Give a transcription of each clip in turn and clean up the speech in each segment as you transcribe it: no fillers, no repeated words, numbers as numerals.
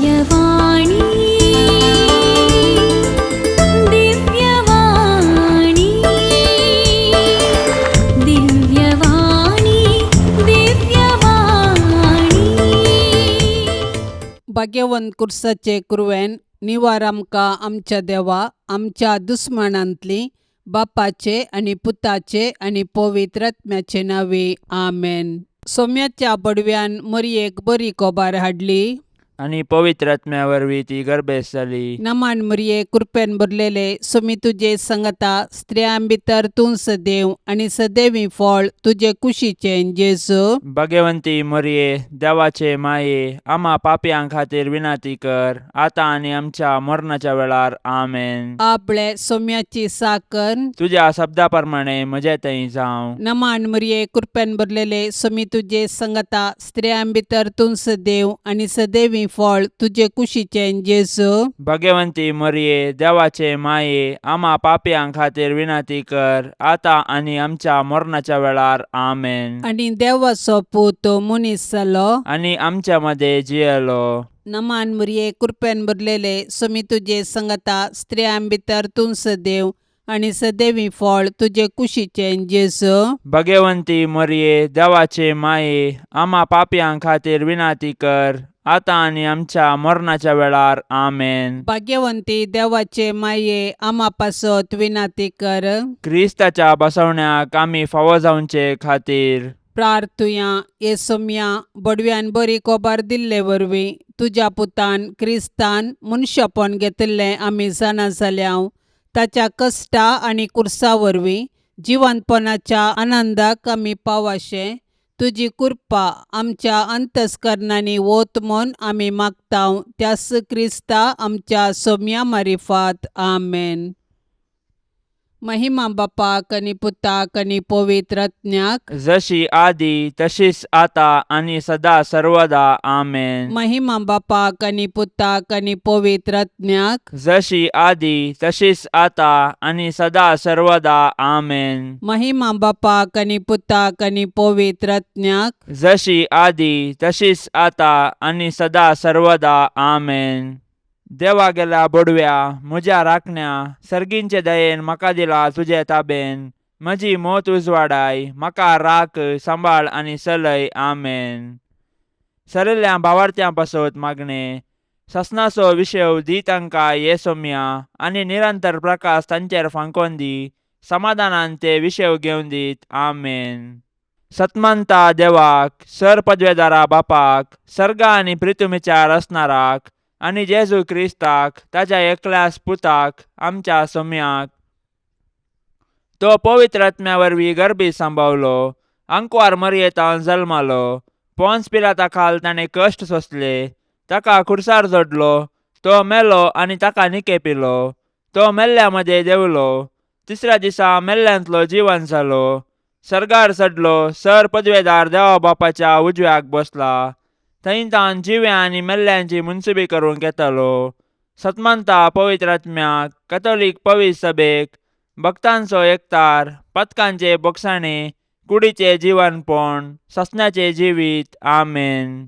दिव्यवाणी दिव्यवाणी दिव्यवाणी दिव्यवाणी भाग्यवंत कुर्साचे कुरवेन निवार आमकां आमच्या देवा आमच्या दुस्मनांतली बापाचे आणि पुताचे आणि पवित्र आत्म्याचे नावे आमेन. सोम्याच्या बडव्यान मरियेक बरी कोबार हाडली आणि पवित्र आत्म्या वरवीं ती गर्भेस जाली. नमान मरिये कृपेन भरलेले सोमी तुजे संगता स्त्रियां भितर तूं सदैव आणि सदैवी फळ तुजे कुशीचे जेजू. भाग्यवंती मरिये देवाचे माये आम्हा पापयां खातीर विनाती कर आता आणि आमच्या मरणाच्या वेळार आमेन. आपले सोम्याची साकन तुझ्या शब्दा प्रमाणे म्हजे थंय जावं. नमान मरिये कृपेन भरलेले सोमी तुजे संगता स्त्रियां भितर तूं सदैव आणि सदैवी फळ तुजे कुशीचे जेजू. भाग्यवंती मरिये देवाचे माये आम्हा पापयां खातीर विनाती कर आता आणि आमच्या मरणाच्या वेळार आमेन. आणि देवाचो पूत मनीस जालो आणि आमच्या मध्ये जियेलो. नमान मरिये कृपेन भरलेले सोमी तुजे संगता स्त्रियां भितर तूं सदैव आणि सदैवी फळ तुजे कुशीचे जेजू. भाग्यवंती मरिये देवाचे माये आम्हा पापयां खातीर विनाती कर आता आणि आमच्या मरणाच्या वेळार आमेन. भाग्यवंती देवाचे माये आम्हा पासत विनाती कर. क्रिस्ताच्या बसवण्याक आमी फावो जावचे खातीर प्रार्थुया ये सोम्या बडव्यान बरी कोबार दिल्ले वरवीं तुज्या पुतान क्रिस्तान मनशापण घेतले आमी जाणा जाल्याव ताच्या कश्टा आणि कुर्सा वरवीं जिवंतपणाच्या आनंदाक आमी पावाशे तुजी कृपा आमच्या अंतस्करणांनी वोत म्हूण आमी मागताव त्यास क्रिस्ता आमच्या सोम्या मारिफात आमेन. महिमा बापाक आणि पुताक आणि पवित्र आत्म्याक जशी आदी तशीच आता आणि सदा सर्वदा आमेन. महिमा बापाक आणि पुताक आणि पवित्र आत्म्याक जशी आदी तशीच आता आणि सदा सर्वदा आमेन. महिमा बापाक आणि पुताक आणि पवित्र आत्म्याक जशी आदी तशीच आता आणि सदा सर्वदा आमेन. देवा गेला बडव्या म्हज्या राखण्या सर्गींचे दयेन म्हाका दिला तुजे ताबेन म्हजी मोत उजवाडाय म्हाका राख सांबाळ आणि चलय आमेन. सरिल्ल्या भावार्थ्यां पासत मागणे ससनाचो विशय दी तांकां ये सोम्या आणि निरंतर प्रकाश तांचेर फांकोन दी समाधानान ते विशय घेवन दीत आमेन. सतमंता देवाक सर पदवेदारा बापाक सर्गा आणि पृथ्वीचार असणाराक आणि जेजू क्रिस्ताक ताच्या एकल्याच पुताक आमच्या सोम्याक तो पवित्र आत्म्या वरवीं गर्भी सांबावलो अंकुवार मरयेतावन जल्मालो पोन्स पिलाता खाल ताणें कश्ट सोंसले ताका खुर्सार जोडलो तो मेलो आणि ताका निकेपिलो तो मेल्ल्या मध्ये देवलो तिसऱ्या दिसा मेल्ल्यांतलो जिवन जालो सर्गार चडलो सर पदवेदार देवा बापाच्या उजव्याक बसला थंय तान जिव्या आणि मेल्ल्यांची मुनसुबी करून घेतलो. सतमंता पवित्र आत्म्याक कॅथोलिक पवित्र सभेक भक्तांचो एकतार पथकांचे बोगसाणे कुडीचे जीवनपण ससण्याचे जिवीत आमेन.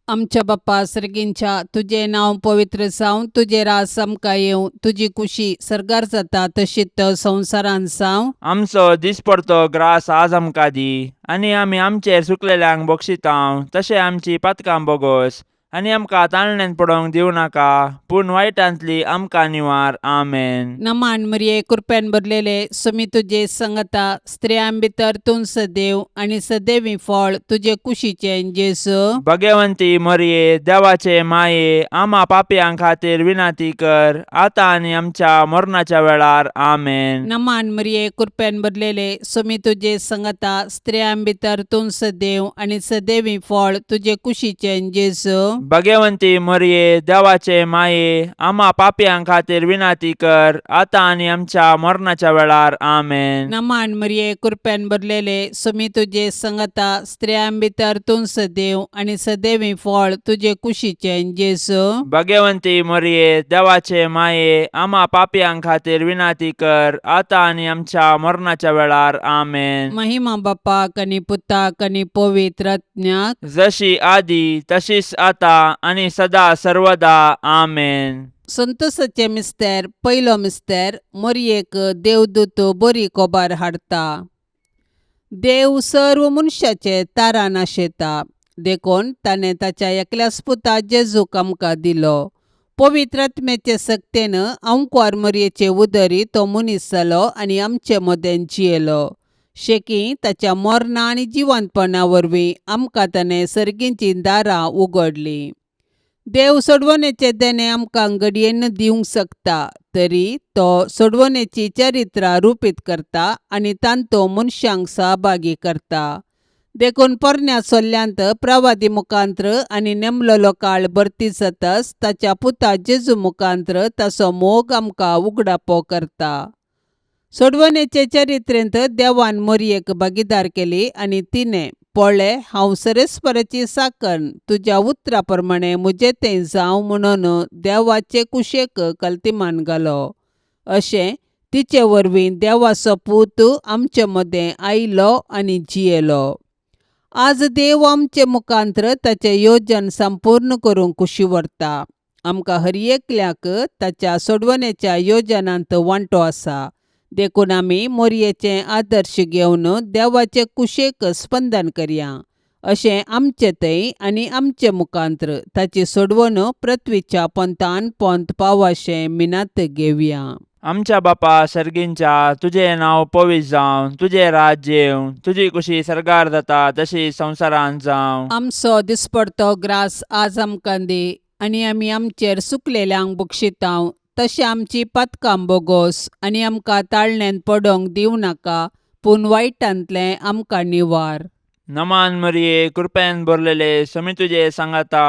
आमच्या बाप्पा सर्गींच्या तुझे नाव पवित्र जावं तुझे रास आमकां येवं तुजी कुशी सर्गार जाता तशीच संवसारान जावं. आमचो दिसपडतो ग्रास आज आमकां दी आणि आमी आमचेर सुकलेल्यांक बक्षितांव तशें आमची पातकां बोगोस आणि आमकां ताळण्यांत पडोवंक दिवं नाका पूण वायटांतली आमकां निवार आमेन. नमान मरिये कृपेन भरलेले सोमी तुजे संगता स्त्रियां भितर तूं सदैव आणि सदैवी फळ तुजे कुशीचे जेजू. भाग्यवंती मरिये देवाचे माये आम्हा पापयां खातीर विनाती कर आता आणि आमच्या मरणाच्या वेळार आमेन. नमान मरिये कृपेन भरलेले सोमी तुजे संगता स्त्रियां भितर तूं सदैव आणि सदैवी फळ तुजे कुशीचे जेजू. भाग्यवंती मरिये देवाचे माये आम्हा पापयां खातीर विनाती कर आता आणि आमच्या मरणाच्या वेळार आमेन. नमान मरिये कृपेन भरलेले सोमी तुजे संगता स्त्रियां भितर तूं सदैव आणि सदैवी फळ तुजे कुशीचे जेजू. भाग्यवंती मरिये देवाचे माये आम्हा पापयां खातीर विनाती कर आता आणि आमच्या मरणाच्या वेळार आमेन. महिमा बापाक आणि पुताक आणि पवित्र आत्म्याक जशी आदी तशीच आता आनी सदा सर्वदा आमेन. संतोसाचे मिस्तेर पयलो मिस्तेर मरयेक देवदूत बरी कोबार हाडटा. देव सर्व मनशाचे तारा नाशेता देखून ताणें ताच्या एकल्याच पुता जेजूक आमकां दिलो. पवित्र आत्म्याचे सक्तेन अंकुर मरयेचे उदरी तो मनीस जालो आनी आमचे मदें जियेलो. शेकी ताच्या मरणा आनी जिवंतपणा वरवीं आमकां ताणें सर्गींचीं दारां उगडलीं. देव सोडवणेचे देणे आमकां घडयेन दिवंक शकता, तरी तो सोडवणेची चरित्रां रूपीत करता आनी तांतू मनशांक सहभागी करता. देखून पोरण्या सोल्ल्यांत प्रवादी मुखांत्र आनी नेमलेलो काळ भरती जाताच ताच्या पुता जेजू मुखांत्र ताचो मोग आमकां उगडापो करता. सोडवणेचे चरित्रेंत देवान मरयेक भागीदार केली आनी तिणें पळय हांव सरेस्पराची साकण तुज्या उतरा प्रमाणे म्हजे तें जावं म्हणून देवाचे कुशेक कल्तिमान घालो. अशें तिचे वरवीं देवाचो पूत आमचे मदें आयलो आनी जियेलो. आज देव आमचे मुखांत्र ताचें येवजण संपूर्ण करूंक कुशी व्हरता. आमकां हर एकल्याक ताच्या सोडवणेच्या येवजणांत वांटो आसा. देखून आमी मरयेचे आदर्श घेवन देवाचे कुशेक स्पंदन करया. अशें आमचे थंय आनी आमचे मुखांत्र ताची सोडवण पृथ्वीच्या पंतान पंत पावशें मिनात घेवया. आमच्या बापा सर्गींच्या तुझें नांव पवित्र जावं, तुझें राज्य येवं, तुजी कुशी सरकार जाता तशी संवसारांत जावं. आमचो दिसपडतो ग्रास आज आमकां दी आनी आमी आमचेर सुकलेल्यांक बक्षितांव. तशें आमची पातकां बोगोस आनी आमकां ताळणेन पडोवंक दिवं नाका, पूण वायटांतलें आमकां निवार. नमान मरिये कृपेन भरलेले समी तुजे सांगाता,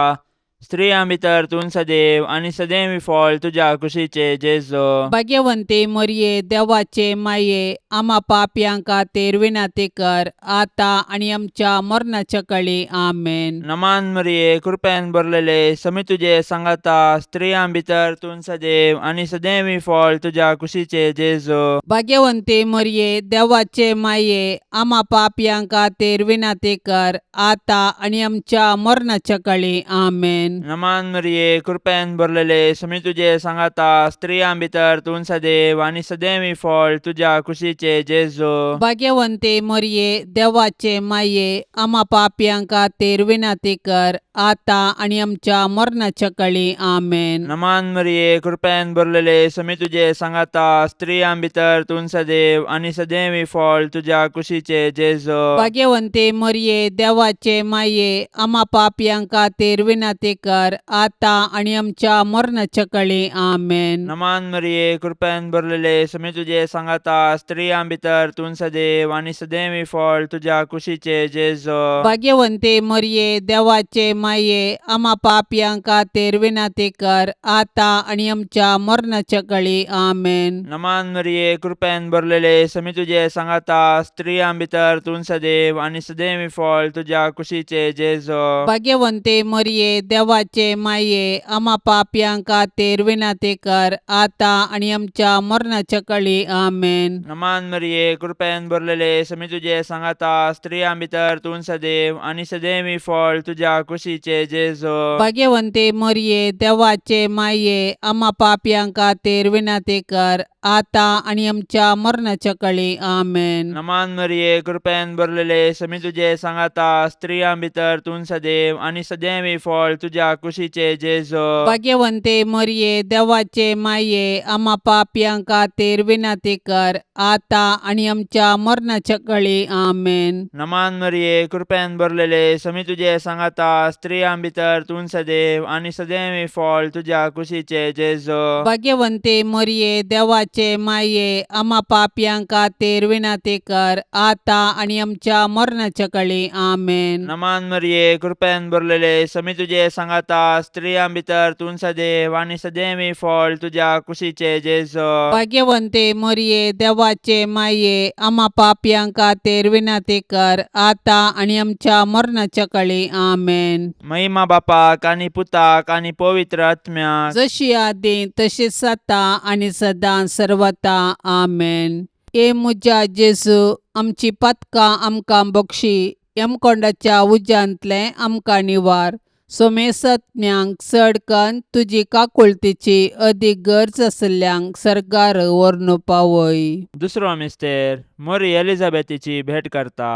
स्त्रियां भितर तूं सदैव आनी सदैवी फळ तुज्या कुशीचे जेजो. भाग्यवंते मरये देवाचे माये आमा पापयांक खातीर विनाती कर, आतां आनी आमच्या मरणाच्या काळी आमेन. नमान मरिये कृपेन भरलेले समी तुजे सांगाता, स्त्रियां भितर तूं सदैव आनी सदैवी फळ तुज्या कुशीचे जेजो. भाग्यवंते मरये देवाचे माये आमा पापयांक खातीर विनाती कर, आतां आनी आमच्या मरणाच्या काळी आमेन. नमान मरिये कृपेन भरलेले समी तुजे सांगाता, स्त्रियां भितर तूं सदैव आनी सदैवी फळ तुज्या कुशीचे जेजो. भाग्यवंते मरये देवाचे माये आमा पापयांक खातीर विनाती कर, आतां आनी आमच्या मरणाच्या काळी आमेन. नमान मरिये कृपेन भरलेले समी तुजे सांगाता, स्त्रियां भितर तूं सदैव आनी सदैवी फळ तुज्या कुशीचे जेजो. भाग्यवंते मरये देवाचे माये आमा पापयांक खातीर विनाती कर, आतां आनी आमच्या मरणाच्या काळी आमेन. नमान मरिये कृपेन भरलेले समी तुजे सांगाता, स्त्रियां भितर तूं सदैव आनी सदैवी फळ तुज्या कुशीचे जेजो. भाग्यवंते मरये देवाचे माये आमा पापयांक खातीर विनाती कर, आतां आनी आमच्या मरणाच्या काळी आमेन. नमान मरिये कृपेन भरलेले समी तुजे सांगाता, स्त्रियां भितर तूं सदैव आनी सदैवी फळ तुज्या कुशीचे जेजो. भाग्यवंते मरये देवाचे माये आमा पापयांक खातीर विनाती कर, आतां आनी आमच्या मरणाच्या काळी आमेन. नमान मरिये कृपेन भरलेले समी तुजे सांगाता, स्त्रियां भितर तूं सदैव आनी सदैवी फळ तुज्या कुशीचे जेजो. भाग्यवंते मरये देवाचे माये आमा पापयांक खातीर विनाती कर, आतां आनी आमच्या मरणाच्या काळी आमेन. नमान मरिये कृपेन भरलेले समी तुजे सांगाता, स्त्रियां भितर तूं सदैव आनी सदैवी फळ तुज्या कुशीचे जेजो. भाग्यवंते मरये देवाचे माये आमा पापयांक खातीर विनाती कर, आतां आनी आमच्या मरणाच्या काळी आमेन. नमान मरिये कृपेन भरलेले समी तुजे सांगाता, स्त्रियां भितर तूं सदैव आनी सदैवी फळ तुज्या कुशीचे जेजो. भाग्यवंते मरये देवाचे माये आमा पापयांक खातीर विनाती कर, आतां आनी आमच्या मरणाच्या काळी आमेन. नमान मरिये कृपेन भरलेले समी तुजे सांगाता, स्त्रियां भितर तूं सदैव आनी सदैवी फळ तुज्या कुशीचे जेजो. भाग्यवंते मरये देवाचे माये आमा पापयांक खातीर विनाती कर, आतां आनी आमच्या मरणाच्या काळी आमेन. महिमा बापाक आनी पुताक आनी पवित्र आत्म्याक, जशी आदी तशीच आता आनी सदां सर्वता आमेन. ए म्हज्या जेजू आमची पातकां आमकां बक्षी, यमकोंडाच्या उज्यांतलें आमकां निवार. सोमेसत्म्यांक चड कन्न तुजी काकुळतीची अदीक गरज आसल्ल्यांक सरकार व्हरून पावय. दुसरो मिस्तेर मोरी एलिझाबेथीची भेट करता.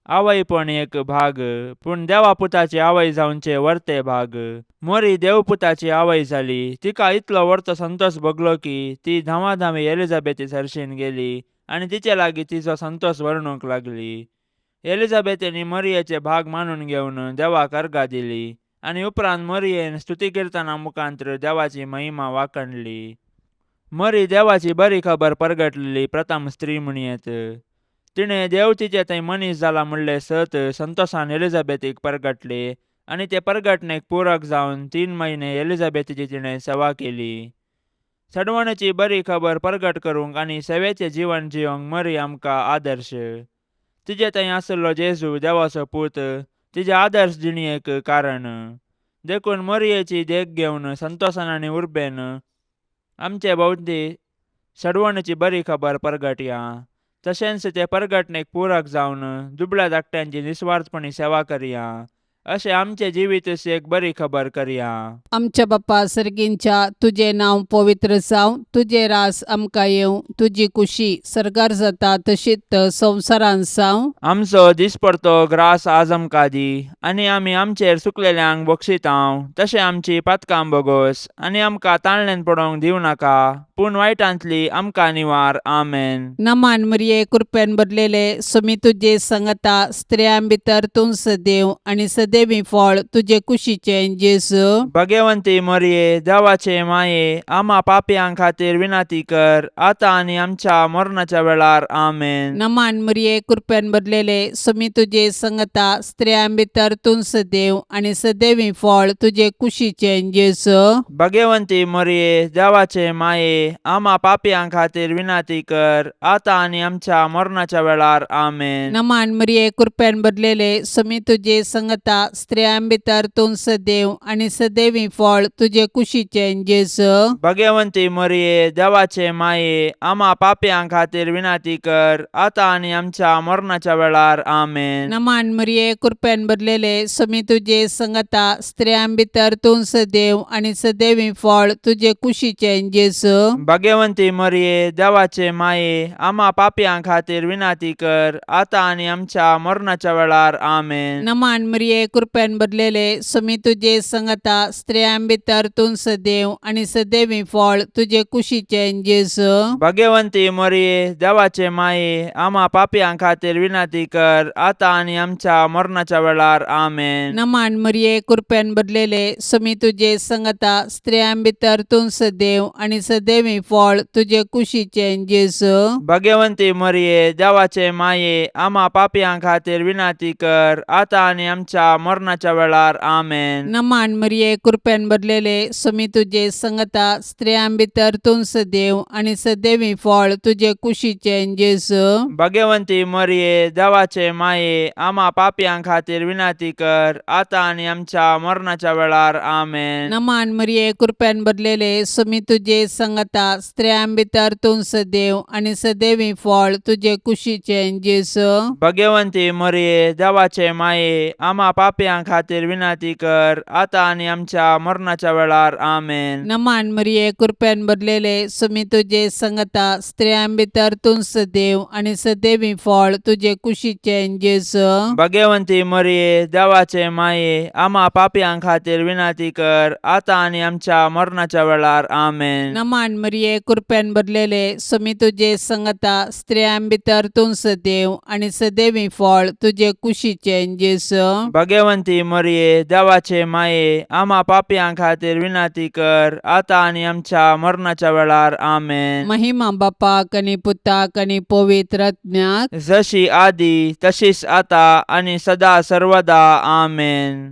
आवयपण एक भाग, पूण देवापुताची आवय जावनचे वर्ते भाग. मोरी देवपुताची आवय जाली. तिका इतलो व्हडचो संतोष भोगलो की ती धांवाधांवी एलिझाबेथी सरशीन गेली आनी तिचे लागीं तिचो संतोष वर्णूंक लागली. एलिझाबेथीनी मोरयेचे भाग मानून घेवन देवाक अर्घा दिली आनी उपरांत मोरयेन स्तुती किर्तना मुखांत्र देवाची महिमा वाखणली. मोरी देवाची बरी खबर परगटलेली प्रथम स्त्री म्हणयेत. तिणें देव तिचे थंय मनीस जाला म्हणले सत संतोषान एलिझाबेथीक परगटले आनी ते परगटणेक पूरक जावन 3 म्हयने एलिझाबेथीची तिणें सेवा केली. सडवणेची बरी खबर परगट करूंक आनी सेवेचें जीवन जियोंक मोरी आमकां आदर्श. तिजे थंय आसलो जेजू देवाचो पूत तिजे आदर्श जिणयेक कारण. देखून मोरयेची देख घेवन संतोषान आनी उर्बेन आमचे भोवती सडवणेची बरी खबर परगटया. तशेंच ते परगटणेक पूरक जावन दुबळ्या धाकट्यांची निस्वार्थपणी सेवा करया. अशें आमचे जिवीत एक बरी खबर करया. आमच्या बाप्पा सर्गींच्या तुझे नांव पवित्र जावं. तुझे रास आमकां येवं. तुजी कुशी सरकार जाता तशीच संवसारांत जावं. आमचो दिसपडतो ग्रास आज आमकां दी आनी आमी आमचेर चुकलेल्यांक बक्षितांव. तशें आमची पातकां बोगोस आनी आमकां ताळणेन पडोवंक दिवं नाका, पूण वायटांतली आमकां निवार. आमेन. नमान मरिये कृपेन भरलेले स्वामी तुजे संगता स्त्रियां भितर तूं सदैव आनी सदैवी फळ तुजे कुशीचे जेजू. भगवंती मोरये देवाचे माये आम्हा पापयांक खातीर विनाती कर आतां आनी आमच्या मरणाच्या वेळार. आमेन. नमान मरिये कृपेन भरलेले स्वामी तुजे संगता स्त्रियां भितर तूं सदैव आनी सदैवी फळ तुजे कुशीचे जेजू. भगवंती मोरये देवाचे माये आम्हा पापयांक खातीर विनाती कर आतां आनी आमच्या मरणाच्या वेळार. आमेन. नमान मरिये कृपेन भरलेले स्वामी तुजे संगता स्त्रियां भितर तूं सदैव आनी सदैवी फळ तुजे कुशीचे जेजू. भगवंती मोरये देवाचे माये आम्हा पापयांक खातीर विनाती कर आतां आनी आमच्या मरणाच्या वेळार. आमेन. नमान मरिये कृपेन भरलेले स्वामी तुजे संगता स्त्रियां भितर तूं सदैव आनी सदैवी फळ तुजे कुशीचे जेजू. भगवंती मोरये देवाचे माये आम्हा पापयांक खातीर विनाती कर आतां आनी आमच्या मरणाच्या वेळार. आमेन. नमान मरिये कृपेन भरलेले स्वामी तुजे संगता स्त्रियां भितर तूं सदैव आनी सदैवी फळ तुजे कुशीचे जेजू. भगवंती मोरये देवाचे माये आम्हा पापयांक खातीर विनाती कर आतां आनी आमच्या मरणाच्या वेळार. आमेन. नमान मरिये कृपेन भरलेले स्वामी तुजे संगता स्त्रियां भितर तूं सदैव आनी सदैवी फळ तुजे कुशीचे जेजू. भगवंती मोरये देवाचे माये आम्हा पापयांक खातीर विनाती कर आतां आनी आमच्या मरणाच्या वेळार. आमेन. नमान मरिये कृपेन भरलेले स्वामी तुजे संगता स्त्रियां भितर तूं सदैव आनी सदैवी फळ तुजे कुशीचे जेजू. भगवंती मोरये देवाचे माये आम्हा पापयांक खातीर विनाती कर आतां आनी आमच्या मरणाच्या वेळार. आमेन. नमान मरिये कृपेन भरलेले स्वामी तुजे संगता स्त्रियां भितर तूं सदैव आनी सदैवी फळ तुजे कुशीचे जेजू. भगवंती मोरये देवाचे माये आम्हा पापयांक खातीर विनाती कर आतां आनी आमच्या मरणाच्या वेळार. आमेन. नमान मरिये कृपेन भरलेले स्वामी तुजे संगता स्त्रियां भितर तूं सदैव आनी सदैवी फळ तुजे कुशीचे जेजू. भगवंती मोरये देवाचे माये आम्हा पापयांक खातीर विनाती कर आतां आनी आमच्या मरणाच्या वेळार. आमेन. नमान मरिये कृपेन भरलेले स्वामी तुजे संगता स्त्रियां भितर तूं सदैव आनी सदैवी फळ तुजे कुशीचे जेजू. भगवंती मोरये देवाचे माये आम्हा पापयांक खातीर विनाती कर आतां आनी आमच्या मरणाच्या वेळार. आमेन. महिमा बापाक आनी पुताक आनी पवित्र आत्म्याक जशी आदी तशीच आतां आनी सदा सर्वदा. आमेन.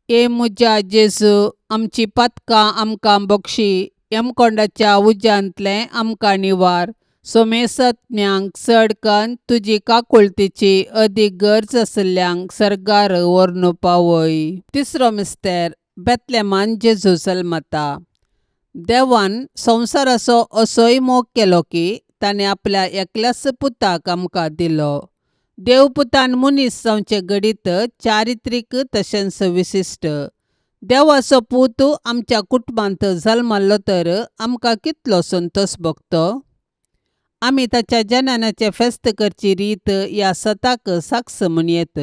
ए मुजा जेजू आमची पातकां आमकां बक्षी. यमकोंडाच्या उज्यांतले आमकां निवार. सोमेसत्म्यांक चड कन्न तुजी काकुळतीची अदीक गरज आसल्ल्यांक सरकार व्हरून पावय. तिसरो मिस्तेर बेतलेमान जेजू जल्मता. देवान संवसाराचो असोय मोग केलो की ताणें आपल्या एकल्याच पुताक आमकां दिलो. देवपुतान मनीस जावचे घडीत चारित्रीक तशेंच विशिश्ट. देवाचो पूत आमच्या कुटुंबांत जल्मल्लो तर आमकां कितलो संतोष भोगतो. आमी ताच्या जनानाचे फेस्त करची रीत ह्या सताक साक्ष म्हणयेत.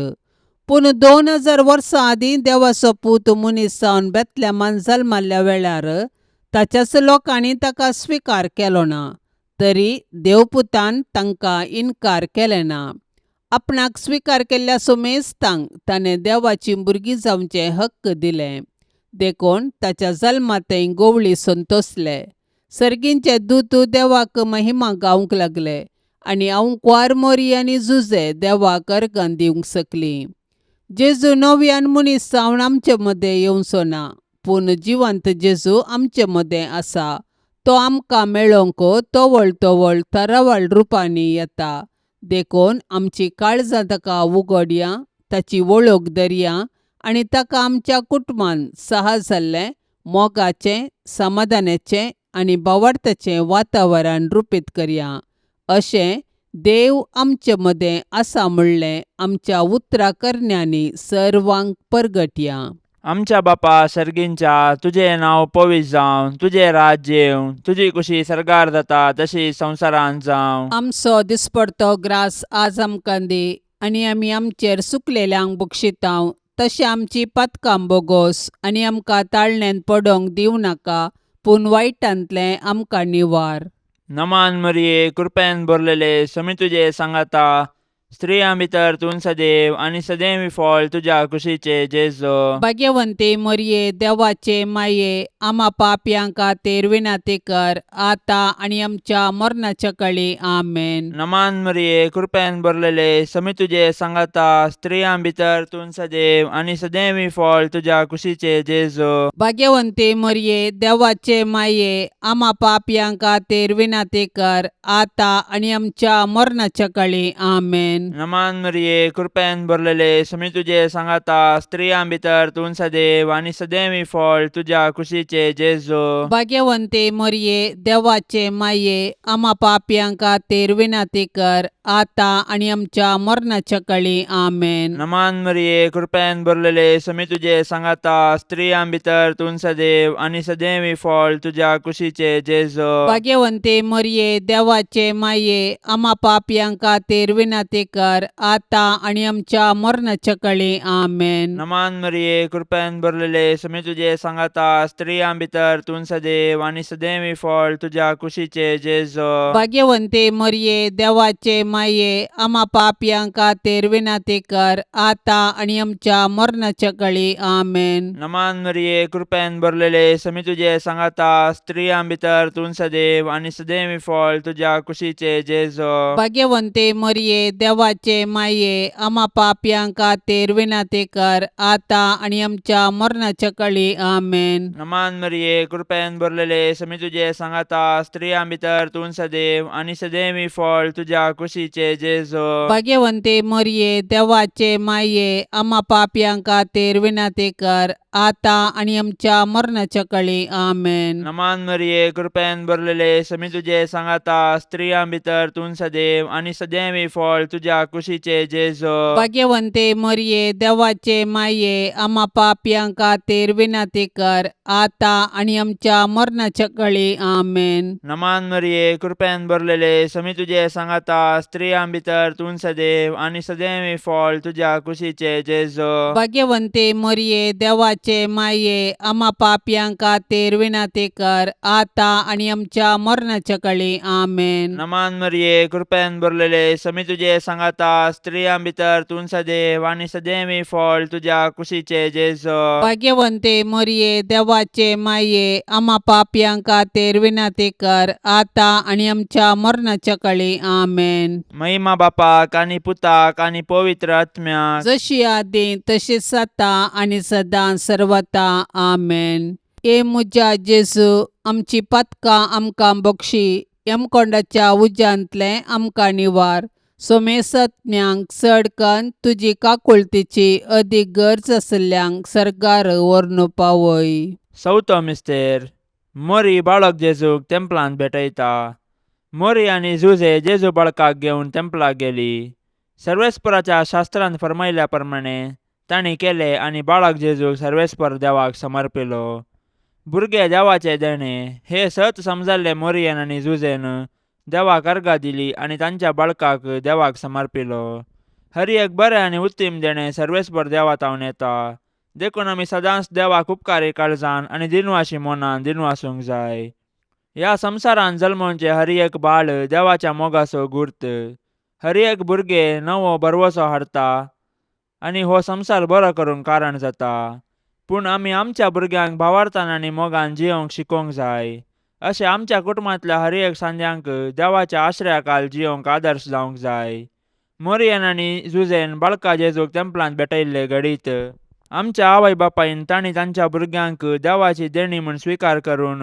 पूण 2000 वर्सां आदीं देवाचो पूत मनीस जावन बेतलेमान जल्मल्ल्या वेळार ताच्याच लोकांनी ताका स्विकार केलो ना. तरी देवपुतान तांकां इन्कार केलें ना. आपणाक स्विकार केल्ल्या सोमेस्तांक ताणें देवाची भुरगीं जावचे हक्क दिले. देखून ताच्या जल्मातय गोवळी संतोसले. सर्गींचे दूत देवाक महिमा गावंक लागले आनी आंवकवार मोरी आनी जुजे देवाक अर्गां दिवंक सकलीं. जेजू नव्यान मनीस जावन आमचे मदें येवचो ना, पूण जिवंत जेजू आमचे मदें आसा. तो आमकां मेळोवंक तोवळ तोवळ तरावळ रुपांनी येता. देखून आमची काळजां ताका उगडया, ताची वळख धरया आनी ताका आमच्या कुटुंबान साहस जाल्लें, मोगाचें, समाधानाचें आनी भावार्थाचें वातावरण रुपीत करया. अशें देव आमचे मदें आसा म्हणलें आमच्या उतराकरण्यांनी सर्वांक परगटया. आमच्या बापा सर्गींच्या, तुजें नांव पवित्र जावं, तुजें राज्य येवं, तुजी कुशी सरकार जाता तशी संवसारांत जावं. आमचो दिसपडतो ग्रास आज आमकां दी आनी आमी आमचेर सुकलेल्यांक बक्षितांव. तशें आमची पातकां बोगोस आनी आमकां ताळण्यांत पडोवंक दिवं नाका, पूण वायटांतलें आमकां निवार. नमान मरिये, कृपेन भरलेले, समी तुजे सांगाता, स्त्रियां भितर तूं सदैव आनी सदैवी फळ तुज्या कुशीचे जेजो. भाग्यवंते मरिये, देवाचे माये, आम्हा पापयांक खातीर विनाती कर, आतां आनी आमच्या मरणाच्या काळी. आमेन. नमान मरिये, कृपेन भरलेले, समी तुजे सांगाता, स्त्रियां भितर तूं सदैव आनी सदैवी फळ तुज्या कुशीचे जेजो. भाग्यवंते मरिये, देवाचे माये, आम्हा पापयांक खातीर विनाती कर, आतां आनी आमच्या मरणाच्या काळी. आमेन. नमान मरिये, कृपेन भरलेले, समी तुजे सांगाता, स्त्रियां भितर तूं सदैव आनी सदैवी फळ तुज्या कुशीचे जेजो. भाग्यवंते मरिये, देवाचे माये, आम्हा पापयांक खातीर विनाती कर, आतां आनी आमच्या मरणाच्या काळी. आमेन. नमान मरिये, कृपेन भरलेले, समी तुजे सांगाता, स्त्रियां भितर तूं सदैव आनी सदैवी फळ तुज्या कुशीचे जेजो. भाग्यवंते मरिये, देवाचे माये, आम्हा पापयांक खातीर विनाती कर, आतां आनी आमच्या मरणाच्या काळी. आमेन. नमान मरिये, कृपेन भरलेले, समी तुजे सांगाता, स्त्रियां भितर तूं सदैव आनी सदैवी फळ तुज्या कुशीचे जेजो. भाग्यवंते मरिये, देवाचे माये, आम्हा पापयांक खातीर विनाती कर, आतां आनी आमच्या मरणाच्या काळी. आमेन. नमान मरिये, कृपेन भरलेले, समी तुजे सांगाता, स्त्रियां भितर तूं सदैव आनी सदैवी फळ तुज्या कुशीचे जेजो. भाग्यवंते मरिये, देवाचे माये, आम्हा पापयांक खातीर विनाती कर, आतां आनी आमच्या मरणाच्या काळी. आमेन. नमान मरिये, कृपेन भरलेले, समी तुजे सांगाता, स्त्रियां भितर तूं सदैव आनी सदैवी फळ तुज्या कुशीचे जेजो. भाग्यवंते मरिये, देवाचे माये, आम्हा पापयांक खातीर विनाती कर, आतां आनी आमच्या मरणाच्या काळी. आमेन. नमान मरिये, कृपेन भरलेले, समी तुजे सांगाता, स्त्रियां भितर तूं सदैव आनी सदैवी फळ तुज्या कुशीचे जेजो. भाग्यवंते मरिये, देवाचे माये, आम्हा पापयांक खातीर विनाती कर, आतां आनी आमच्या मरणाच्या काळी. आमेन. नमान मरिये, कृपेन भरलेले, समी तुजे सांगाता, स्त्रियां भितर तूं सदैव आनी सदैवी फळ तुज्या कुशीचे जेजो. भाग्यवंते मरिये, देवाचे माये, आम्हा पापयांक खातीर विनाती कर, आतां आनी आमच्या मरणाच्या काळी. आमेन. नमान मरिये, कृपेन भरलेले, समी तुजे सांगाता, स्त्रियां भितर तूं सदैव आनी सदैवी फळ तुज्या कुशीचे जेजो. भाग्यवंते मरिये, देवाचे माये, आम्हा पापयांक खातीर विनाती कर, आतां आनी आमच्या मरणाच्या काळी. आमेन. महिमा बापाक आनी पुताक आनी पवित्र आत्म्याक, जशी आदीं तशीच आतां आनी सदां सर्वता. आमेन. ए म्हज्या जेजू, आमची पातकां आमकां बक्षी, यमकोंडाच्या उज्यांतले आमकां निवार. सोमेसत्म्यांक चड कन्न तुजी काकुळतीची अदीक गरज आसल्ल्यांक सर्गार व्हरून पावय. चवथो मिस्तेर, मोरी बाळक जेजूक तेंपलांत भेटयता. मोरी आनी जुजे जेजू बाळकाक घेवन तेंपलाक गेली. सर्वेस्पराच्या शास्त्रांत फरमायल्या प्रमाणे तांणी केले आनी बाळक जेजूक सर्वेस्पर देवाक समर्पिलो. भुरगे देवाचे देणे हे सत समजाल्ले मोरयेन आनी जुजेन देवाक अर्घा दिली आनी तांच्या बाळकाक देवाक समर्पिलो. हर एक बरें आनी उत्तीम देणे सर्वेस्पर देवातावन येता. देखून आमी सदांच देवाक उपकारी काळजान आनी दिनवाशी मोनान दिनवासूंक जाय. ह्या संवसारान जल्मोवचे हर एक बाळ देवाच्या मोगाचो गुर्त. हर एक भुरगे नवो बरवसो हाडटा आनी हो संवसार बरो करूंक कारण जाता. पूण आमी आमच्या भुरग्यांक भावार्थान आनी मोगान जियोंक शिकोवंक जाय. अशें आमच्या कुटुंबांतल्या हर एक सांद्यांक देवाच्या आश्रयाखाल जियोंक आदर्श जावंक जाय. मोरयेन आनी जुजेन बाळका जेजूक तेंपलांत भेटयल्ले घडीत आमच्या आवय बापायन तांणी तांच्या भुरग्यांक देवाची देणी म्हूण स्विकार करून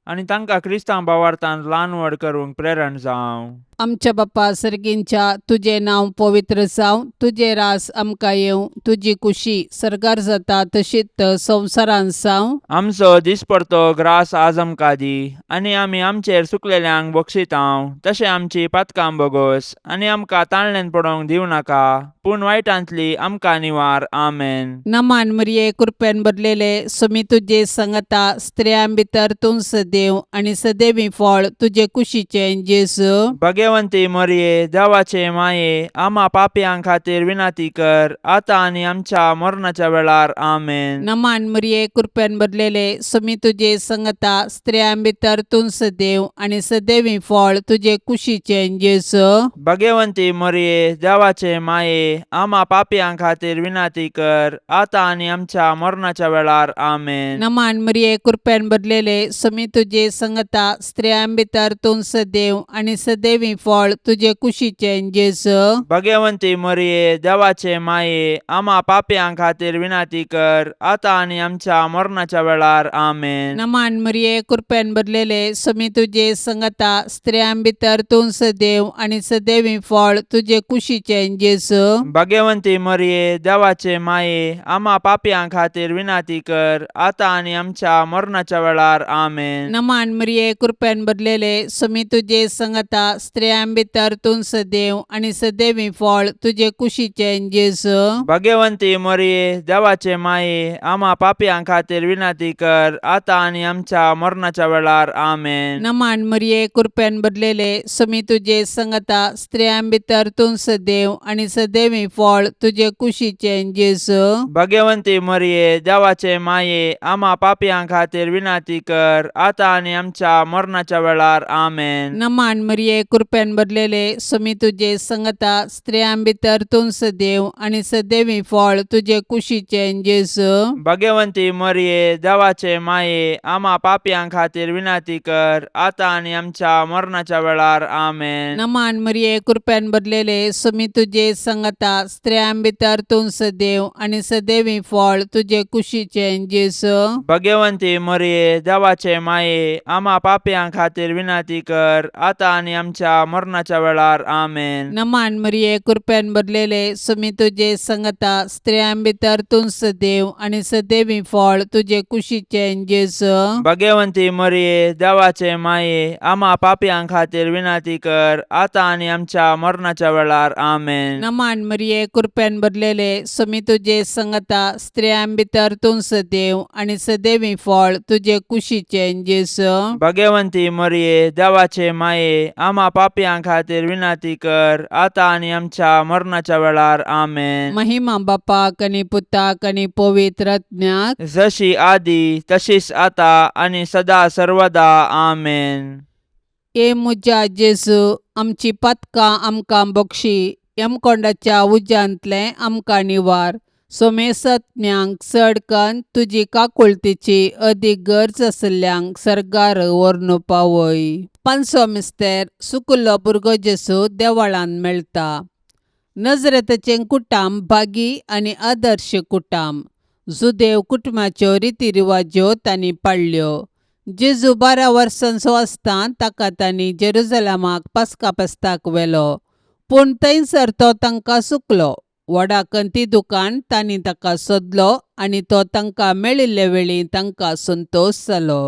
आनी तांकां क्रिस्तांव भावार्थान ल्हान व्हड करूंक प्रेरण जावं. आमच्या बाप्पा सर्गींच्या तुझे नांव पवित्र जावं, तुझे रास आमकां येवं, तुजी कुशी सरकार जाता तशीच संवसारान जावं. आमचो दिसपडतो ग्रास आज आमकां दी आनी आमी आमचेर सुकलेल्यांक बक्षितांव. तशें आमची पातकां बोगोस आनी आमकां ताळणेन पडोवंक दिवं नाका, पूण वायटांतली आमकां निवार. आमेन. नमान मरिये कृपेन भरलेले समी तुजे संगता स्त्रियां भितर तूं सदैव आनी सदैवी फळ तुजे कुशीचे जेजू. भगवंती मरिये देवाचे माये आम्हा पापयां खातीर विनाती कर आता आनी आमच्या मरणाच्या वेळार. आमेन. नमान मरिये कृपेन भरलेले समी तुजे संगता स्त्रियां भितर तूं सदैव आनी सदैवी फळ तुजे कुशीचे जेजू. भगवंती मरिये देवाचे माये आम्हा पापयां खातीर विनाती कर आता आनी आमच्या मरणाच्या वेळार. आमेन. नमान मरिये कृपेन भरलेले समी तुजे संगता स्त्रियां भितर तूं सदैव आनी सदैवी फळ तुजे कुशीचे जेजू. भगवंती मरिये देवाचे माये आम्हा पापयां खातीर विनाती कर आता आनी आमच्या मरणाच्या वेळार. आमेन. नमान मरिये कृपेन भरलेले समी तुजे संगता स्त्रियां भितर तूं सदैव आनी सदैवी फळ तुजे कुशीचे जेजू. भगवंती मरिये देवाचे माये आम्हा पापयां खातीर विनाती कर आता आनी आमच्या मरणाच्या वेळार. आमेन. नमान मरिये कृपेन भरलेले समी तुजे संगता स्त्रियां भितर तूं सदैव आनी सदैवी फळ तुजे कुशीचे जेजू. भगवंती मरिये देवाचे माये आम्हा पापयां खातीर विनाती कर आता आनी आमच्या मरणाच्या वेळार. आमेन. नमान मरिये कृपेन भरलेले समी तुजे संगता स्त्रियां भितर तूं सदैव आनी सदैवी फळ तुजे कुशीचे जेजू. भगवंती मरिये देवाचे माये आम्हा पापयां खातीर विनाती कर आता आनी आमच्या मरणाच्या वेळार. आमेन. नमान मरिये कृपेन भरलेले समी तुजे संगता स्त्रियां भितर तूं सदैव आनी सदैवी फळ तुजे कुशीचे जेजू. भगवंती मरिये देवाचे माये आम्हा पापयां खातीर विनाती कर आता आनी आमच्या मरणाच्या वेळार. आमेन. नमान मरिये कृपेन भरलेले समी तुजे संगता स्त्रियां भितर तूं सदैव आनी सदैवी फळ तुजे कुशीचे जेजू. भगवंती मरिये देवाचे माये आम्हा पापयां खातीर विनाती कर आता आनी आमच्या मरणाच्या वेळार. आमेन. नमान मरिये कृपेन भरलेले समी तुजे संगता स्त्रियां भितर तूं सदैव आनी सदैवी फळ तुजे कुशीचे जेजू. भगवंती मरिये देवाचे माये आम्हा पापयां खातीर विनाती कर आता आनी आमच्या मरणाच्या वेळार. आमेन. नमान मरिये कृपेन भरलेले समी तुजे संगता स्त्रियां भितर तूं सदैव आनी सदैवी फळ तुजे कुशीचे जेजू. भगवंती मरिये देवाचे माये आम्हा पापयां खातीर विनाती कर आता आनी आमच्या मरणाच्या वेळार. आमेन. महिमा बापाक आनी पुताक आनी पवित्र आत्म्याक जशी आदी तशीच आता आनी सदा सर्वदा. आमेन. ए मुजा जेजू आमची पातकां आमकां बक्षी, यमकोंडाच्या उज्यांतले आमकां निवार. सोमेसत्म्यांक चडकन तुजी काकुळतीची अदीक गरज आसल्यांक सरकार व्हरून पावय. पांचवो मिस्तेर सुकलो भुरगो जेजू देवळांत मेळटा. नजरेतचें कुटाम भागी आनी आदर्श कुटाम. जुदेव कुटुंबाच्यो रितीरिवाज्यो तांणी पाळल्यो. जेजू 12 वर्सांचो आसतना ताका तांणी जेरुजलेमाक पास्का फेस्ताक व्हेलो, पूण थंयसर तो तांकां सुकलो. व्हडा कंतिदुकान तांणी ताका सोदलो आनी तो तांकां मेळिल्ले वेळी तांकां संतोश जालो.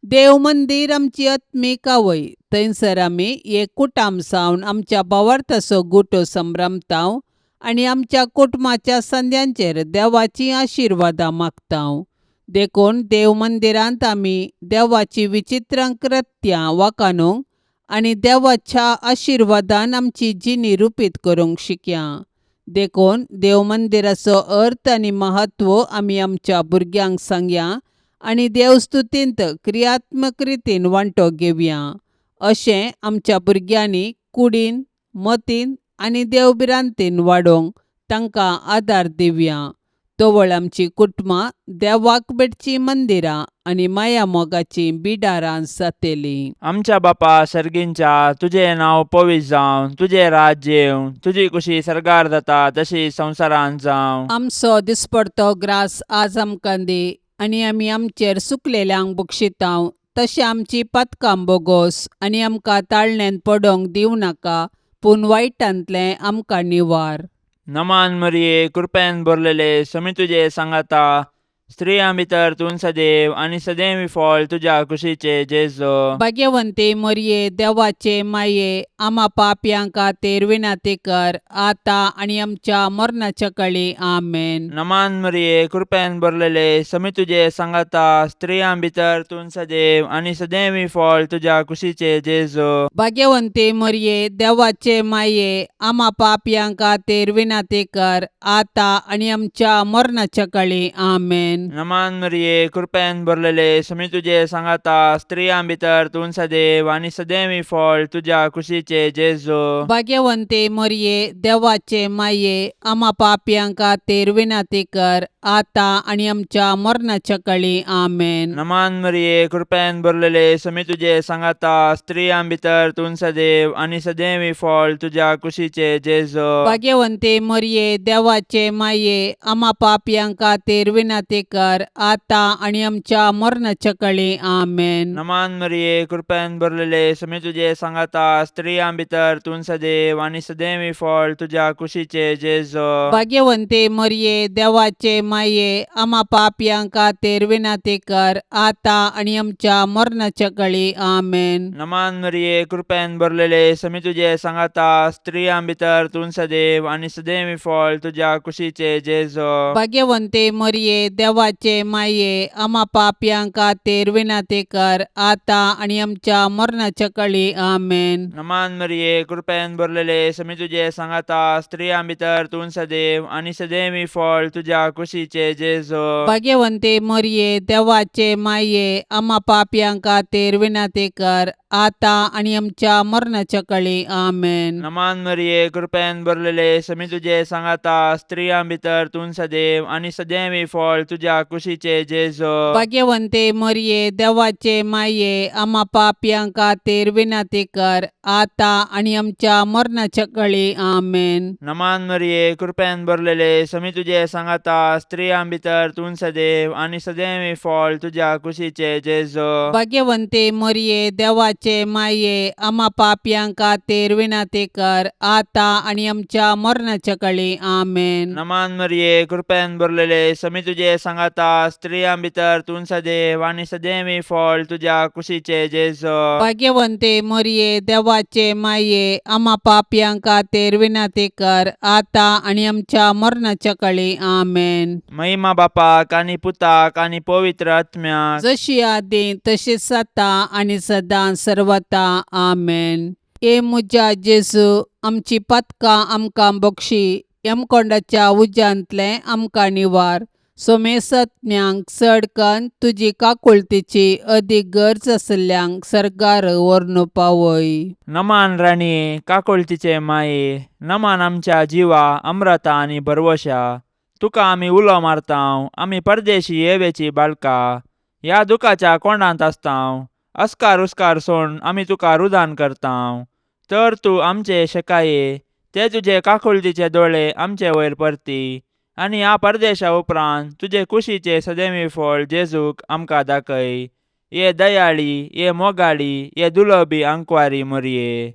देव मंदीर आमची आत्मीक आवय. थंयसर आमी एक कुटाम सावन आमच्या भावार्थाचो गुटो संभ्रमतांव आनी आमच्या कुटुंबाच्या संद्यांचेर देवाची आशिर्वादां मागतां. देखून देव मंदिरांत आमी देवाची विचित्र कृत्यां वाखाणूंक आनी देवाच्या आशिर्वादान आमची जिणी रुपीत करूंक शिकया. देखून देव मंदिराचो अर्थ आनी महत्व आमी आमच्या भुरग्यांक सांगया आनी देवस्तुतींत क्रियात्मक रितीन वांटो घेवया. अशें आमच्या भुरग्यांनी कुडीन, मतीन आनी देवबिरांतीन वाडोवंक तांकां आदार दिवया. तोवळ आमची कुटुंबां देवाक बेडची मंदिरां आनी माया मोगाची बिडारां जातलीं. आमच्या बापा सर्गींच्या, तुजें नांव पवित्र जावं, तुजें राज्य येवं, तुजी कुशी सरकार जाता तशी संवसारांत जावं. आमचो दिसपडतो ग्रास आज आमकां दी आनी आमी आमचेर सुकलेल्यांक बक्षितांव. तशें आमची पातकां बोगोस आनी आमकां ताळण्यांत पडोवंक दिवं नाका, पूण वायटांतलें आमकां निवार. नमान मरिये, कृपेन भरलेले, समी तुजे सांगाता, स्त्रियां भितर तूं सदैव आनी सदैवी फळ तुज्या कुशीचे जेजो. भाग्यवंते मरिये, देवाचे माये, आम्हा पापयांक खातीर विनाती कर, आतां आनी आमच्या मरणाच्या काळी. आमेन. नमान मरिये, कृपेन भरलेले, समी तुजे सांगाता, स्त्रियां भितर तूं सदैव आनी सदैवी फळ तुज्या कुशीचे जेजो. भाग्यवंते मरिये, देवाचे माये, आम्हा पापयांक खातीर विनाती कर, आतां आनी आमच्या मरणाच्या काळी. आमेन. नमान मरिये, कृपेन भरलेले, समी तुजे सांगाता, स्त्रियां भितर तूं सदैव आनी सदैवी फळ तुज्या कुशीचे जेजो. भाग्यवंते मरिये, देवाचे माये, आम्हा पापयांक खातीर विनाती कर, आतां आनी आमच्या मरणाच्या काळी. आमेन. नमान मरिये, कृपेन भरलेले, समी तुजे सांगाता, स्त्रियां भितर तूं सदैव आनी सदैवी फळ तुज्या कुशीचे जेजो. भाग्यवंते मरिये, देवाचे माये, आम्हा पापयांक खातीर विनाती कर, आतां आनी आमच्या मरणाच्या काळी. आमेन. नमान मरिये, कृपेन भरलेले, समी तुजे सांगाता, स्त्रियां भितर तूं सदैव आनी सदैवी फळ तुज्या कुशीचे जेजो. भाग्यवंते मरिये, देवाचे माये, आम्हा पापयांक खातीर विनाती कर, आतां आनी आमच्या मरणाच्या काळी. आमेन. नमान मरिये, कृपेन भरलेले, समी तुजे सांगाता, स्त्रियां भितर तूं सदैव आनी सदैवी फळ तुज्या कुशीचे जेजो. भाग्यवंते मरिये, देवाचे माये, आम्हा पापयांक खातीर विनाती कर, आतां आनी आमच्या मरणाच्या काळी. आमेन. नमान मरिये, कृपेन भरलेले, समी तुजे सांगाता, स्त्रियां भितर तूं सदैव आनी सदैवी फळ तुज्या कुशीचे जेजो. भाग्यवंते मरिये, देवाचे माये, आम्हा पापयांक खातीर विनाती कर, आतां आनी आमच्या मरणाच्या काळी. आमेन. नमान मरिये, कृपेन भरलेले, समी तुजे सांगाता, स्त्रियां भितर तूं सदैव आनी सदैवी फळ तुज्या कुशीचे जेजो. भाग्यवंते मरिये, देवाचे माये, आम्हा पापयांक खातीर विनाती कर, आतां आनी आमच्या मरणाच्या काळी. आमेन. नमान मरिये, कृपेन भरलेले, समी तुजे सांगाता, स्त्रियां भितर तूं सदैव आनी सदैवी फळ तुज्या कुशीचे जेजो. भाग्यवंते मरिये, देवाचे माये, आम्हा पापयांक खातीर विनाती कर, आतां आनी आमच्या मरणाच्या काळी. आमेन. नमान मरिये, कृपेन भरलेले, समी तुजे सांगाता, स्त्रियां भितर तूं सदैव आनी सदैवी फळ तुज्या कुशीचे जेजो. भाग्यवंते मरिये, देवाचे माये, आम्हा पापयांक खातीर विनाती कर, आतां आनी आमच्या मरणाच्या काळी. आमेन. महिमा बापाक आनी पुताक आनी पवित्र आत्म्याक, जशी आदी तशीच आता आनी सदां सर्वता. आमेन. ए मुजा जेजू, आमची पातकां आमकां बक्षी, यमकोंडाच्या उज्यांतले आमकां निवार. सोमेसत्न्यांक चडकन तुजी काकुळतीची अदीक गरज आसल्यांक सरकार व्हरून पावय. नमान राणीये, काकुळतीचे माये, नमान आमच्या जिवा, अमृता आनी भरवशा. तुका आमी उलो मारतांव, आमी परदेशी येवेची बाळकां, ह्या दुखाच्या कोंडांत आसतांव. अस्कार उस्कार सोडून आमी तुका रुदान करतांव. तर तूं आमचे शेकाये, ते तुजे काकुळतीचे दोळे आमचे वयर परती, आनी ह्या परदेशा उपरांत तुजे कुशीचे सदैवी फळ जेजूक आमकां दाखय. ये दयाळी, ये मोगाळी, ये दुलोबी आंकवारी मरिये.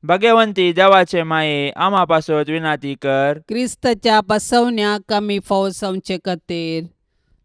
भाग्यवंती देवाचे माये, आम्हा पासत विनाती कर. क्रिस्ताच्या बसवण्याक आमी फावो जावचे खातीर.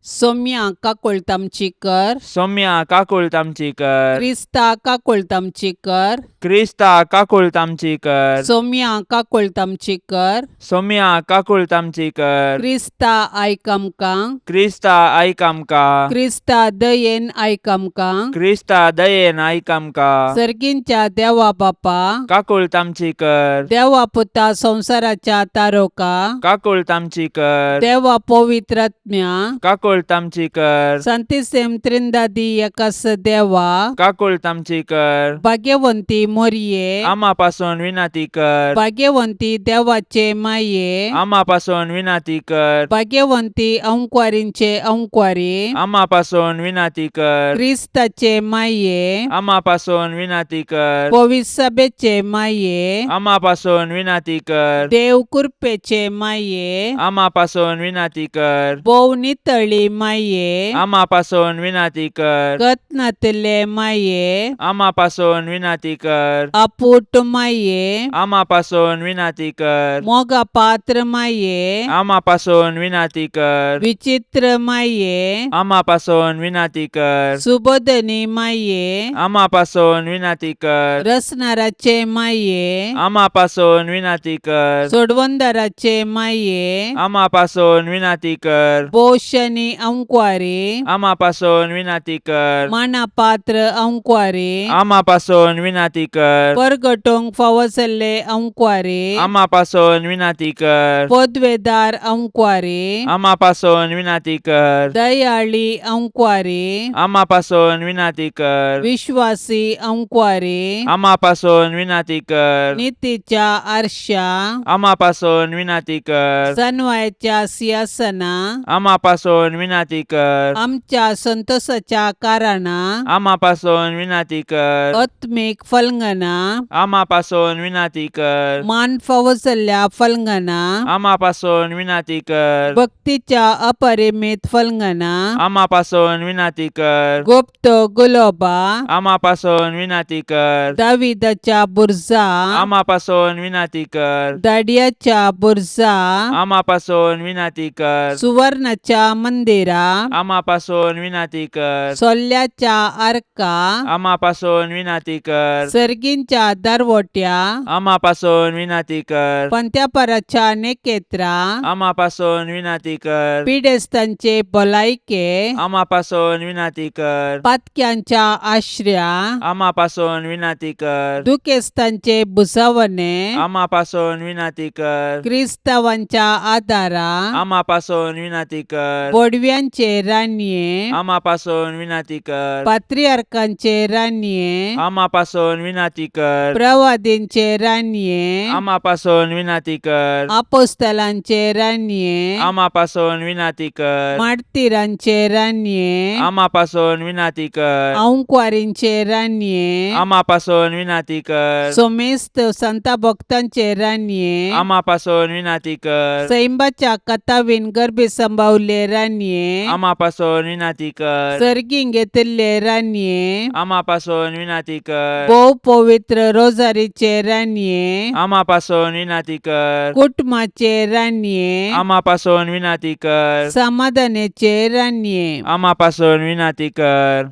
सौम्या काकोळतामचीकर, सौम्या काकुळतामचीकर, क्रिस्ता काकोळतामचीकर, क्रिस्ता काकुळतामचीकर, सौम्या काकोळतामचीकर, सौम्या काकुळतामचीकर, क्रिस्ता आयक आमकां, क्रिस्ता आयक आमकां, क्रिस्ता दयेन आयक आमकां, क्रिस्ता दयेन आयक आमकां, सर्गींच्या देवा बापा, काकुळतामचीकर, देवा पुता संसाराच्या तारोका, काकुळतामचीकर, देवा पवित्रात्म्या, काकुळतामचीकर, संतिसेम त्रिंदादी एकास देवा, काकुळतामचीकर, भाग्यवंती मोरये, आम्हापासून विनंती कर, भाग्यवंती देवाचे माये, आम्हापासून विनंती कर, भाग्यवंती अंकुवारींचे अंकुवारी, आम्हापासून विनंती कर, क्रिस्ताचे माये, आम्हापासून विनंती कर, पवित्र सभेचे माये, आम्हापासून विनंती कर, देव कृपेचे माये, आम्हापासून विनंती कर, बोव नितळी माये, आम्हापासून विनंती कर, कतनातले माये, आम्हापासून विनंती कर, अपूट माये, आम्हापासून विनंती कर, मोगा पात्र माये, आम्हापासून विनंती कर, विचित्र माये, आम्हापासून विनंती कर, सुबोधनी माये, आम्हापासून विनंती कर, रसनाराचे माये, आम्हापासून विनंती कर, सोडवंदाराचे माये, आम्हापासून विनंती कर, बोशनी अंकुवारी, आम्हापासून विनंती कर, मानापात्र अंकुवारी, आम्हापासून विनंती कर, परगटोंग फावसले अंकुवारी, आम्हापासून विनंती कर, पदवेदार अंकुवारी, आम्हापासून विनंती कर, दयाळी अंकुवारी, आम्हापासून विनंती कर, विश्वासी अंकुवारी, आम्हापासून विनंती कर, नीतीच्या आरशा, आम्हापासून विनंती कर, सनवायच्या सिंहासना, आम्हापासून विनंती कर, आमच्या संतोषाच्या कारणा, आम्हापासून विनंती कर, आत्मिक फलंगना, आम्हापासून विनंती कर, मान फावसल्या फलंगना, आम्हापासून विनंती कर, भक्तीच्या अपरिमित फलंगना, आम्हापासून विनंती कर, गुप्त गुलोबा, आम्हापासून विनंती कर, दाविदाच्या बुरजा, आम्हापासून विनंती कर, दाडियाच्या बुरजा, आम्हापासून विनंती कर, सुवर्णाच्या मंदिरा, आम्हापासून विनंती कर, सोल्ल्याच्या आर्का, आम्हापासून विनंती कर, सर्गींच्या दरवट्या, आम्हापासून विनंती कर, पंत्यापराच्या नेकेत्रा, आम्हापासून विनंती कर, पिडेस्तांचे भलायके, आम्हापासून विनंती कर, पातक्यांच्या आश्रया, आम्हापासून विनंती कर, दुखेस्तांचे बुसावणे, आम्हापासून विनंती कर, क्रिस्तावांच्या आदारा, आम्हापासून विनंती कर, बोडव्यांचे रान्ये, आम्हापासून विनंती कर, पात्रियार्कांचे रान्ये, आम्हापासून विनंती कर, प्रवादींचे रान्ये, आम्हापासून विनंती कर, आपोस्तलांचे रान्ये, आम्हापासून विनंती कर, मार्तिरांचे रान्ये, आम्हापासून विनंती कर, अंकुवारींचे रान्ये, आम्हापासून विनंती कर, सोमेस्त संता भक्तांचे रान्ये, आम्हापासून विनंती कर, सैंबाच्या कथावीन गर्भे संभावले रान्ये, आम्हापासून विनंती कर, सर्गीं घेतिल्ले रान्ये, आम्हापासून विनंती कर, भोव पवित्र रोजारीचे रान्ये, आम्हापासून विनंती कर, कुटुंबाचे रान्ये, आम्हापासून विनंती कर, समाधानाचे रान्ये, आम्हापासून विनंती कर,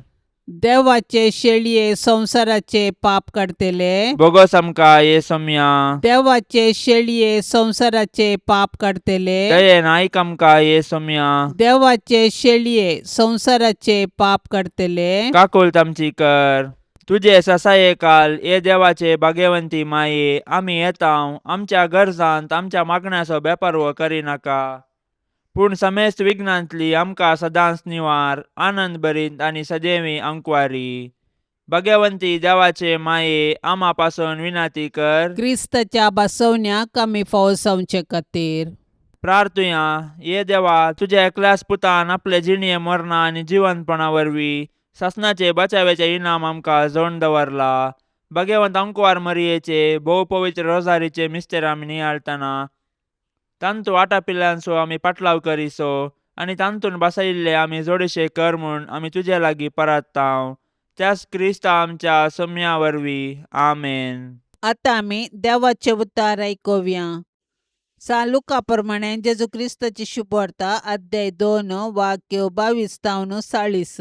देवाचे शेळये संसाराचे पाप काढतेले, बोगस आमकां येसुम्या, देवाचे शेळये संसाराचे पाप काढतेले, दयेन आयक आमकां येसुम्या, देवाचे शेळये संसाराचे पाप काढतेले, काकुळतामची कर. तुझे ससायेकाल ये देवाचे भाग्यवंती माये, आमी येताव आमच्या गरजांत आमच्या मागण्याचो बेपर्वो करिनाका, पूण समेस्त विघ्नांतली आमकां सदांच निवार, आनंद भरीत आनी सदैवी अंकुवारी. भाग्यवंती देवाचे माये, आम्हा पासून विनंती कर. क्रिस्ताच्या बसवण्याक आमी फावसावचे खातीर प्रार्थुया. ये देवा, तुझ्या एकल्याच पुतान आपले जिणये मरणा आनी जिवंतपणा वरवीं सासणाचे बचावेचे इनाम आमकां जोडून दवरला. भाग्यवंत अंकुवार मरियेचे भोव पवित्र रोजारीचे मिस्तेर आमी नियाळतना तांतू आटापिल्ल्यांचो आमी पाटलाव करिसो आनी तांतून बसयिल्ले आमी जोडशे कर म्हूण आमी तुजे लागीं परताव. त्याच क्रिस्ता आमच्या सौम्या वरवीं. आमेन. आतां आमी देवाचे उतार आयकुया. लुका प्रमाणे जेजू क्रिस्ताची शुभ वार्ता अध्याय 2 वाक्य 22 तावन 40.